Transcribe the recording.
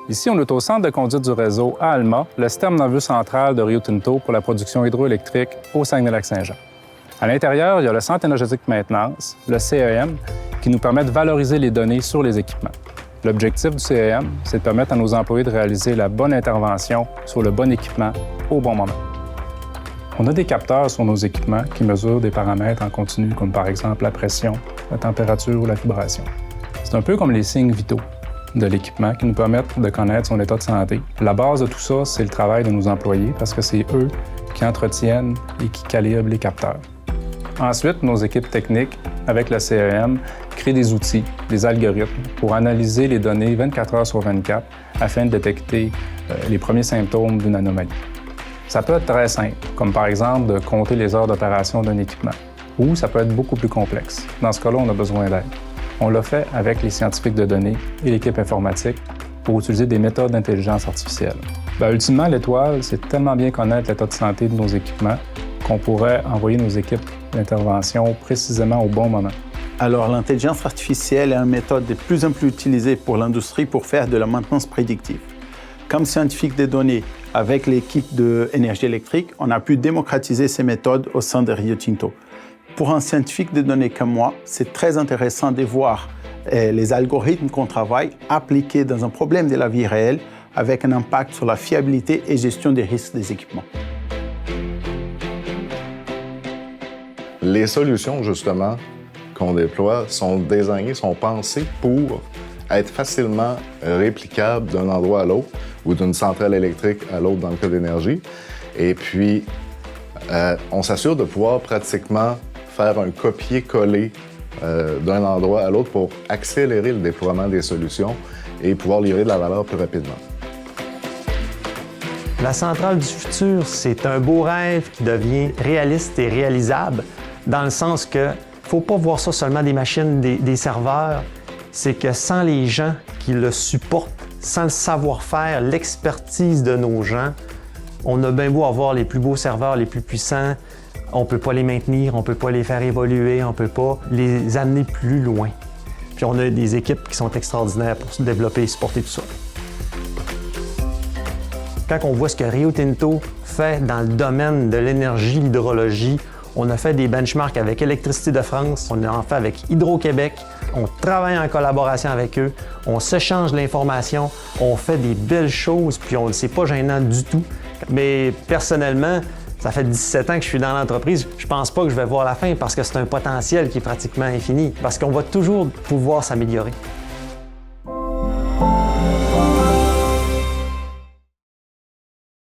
Ici, on est au centre de conduite du réseau à Alma, le système nerveux central de Rio Tinto pour la production hydroélectrique au Saguenay-Lac-Saint-Jean. À l'intérieur, il y a le Centre énergétique de maintenance, le CEM, qui nous permet de valoriser les données sur les équipements. L'objectif du CEM, c'est de permettre à nos employés de réaliser la bonne intervention sur le bon équipement au bon moment. On a des capteurs sur nos équipements qui mesurent des paramètres en continu, comme par exemple la pression, la température ou la vibration. C'est un peu comme les signes vitaux de l'équipement qui nous permettent de connaître son état de santé. La base de tout ça, c'est le travail de nos employés parce que c'est eux qui entretiennent et qui calibrent les capteurs. Ensuite, nos équipes techniques, avec le CEM, créent des outils, des algorithmes pour analyser les données 24 heures sur 24 afin de détecter les premiers symptômes d'une anomalie. Ça peut être très simple, comme par exemple de compter les heures d'opération d'un équipement, ou ça peut être beaucoup plus complexe. Dans ce cas-là, on a besoin d'aide. On l'a fait avec les scientifiques de données et l'équipe informatique pour utiliser des méthodes d'intelligence artificielle. Ultimement, l'étoile, c'est tellement bien connaître l'état de santé de nos équipements qu'on pourrait envoyer nos équipes d'intervention précisément au bon moment. Alors, l'intelligence artificielle est une méthode de plus en plus utilisée pour l'industrie pour faire de la maintenance prédictive. Comme scientifique des données, avec l'équipe d'énergie électrique, on a pu démocratiser ces méthodes au sein de Rio Tinto. Pour un scientifique des données comme moi, c'est très intéressant de voir les algorithmes qu'on travaille appliqués dans un problème de la vie réelle avec un impact sur la fiabilité et gestion des risques des équipements. Les solutions, justement, qu'on déploie sont désignées, sont pensées pour être facilement réplicables d'un endroit à l'autre ou d'une centrale électrique à l'autre dans le cas d'énergie. Et puis, on s'assure de pouvoir pratiquement faire un copier-coller d'un endroit à l'autre pour accélérer le déploiement des solutions et pouvoir livrer de la valeur plus rapidement. La centrale du futur, c'est un beau rêve qui devient réaliste et réalisable dans le sens que ne faut pas voir ça seulement des machines, des serveurs. C'est que sans les gens qui le supportent, sans le savoir-faire, l'expertise de nos gens, on a bien beau avoir les plus beaux serveurs, les plus puissants, on ne peut pas les maintenir, on ne peut pas les faire évoluer, on ne peut pas les amener plus loin. Puis on a des équipes qui sont extraordinaires pour se développer et supporter tout ça. Quand on voit ce que Rio Tinto fait dans le domaine de l'énergie, l'hydrologie, on a fait des benchmarks avec Électricité de France, on en fait avec Hydro-Québec, on travaille en collaboration avec eux, on s'échange l'information, on fait des belles choses, puis c'est pas gênant du tout. Mais personnellement, ça fait 17 ans que je suis dans l'entreprise, je pense pas que je vais voir la fin parce que c'est un potentiel qui est pratiquement infini, parce qu'on va toujours pouvoir s'améliorer.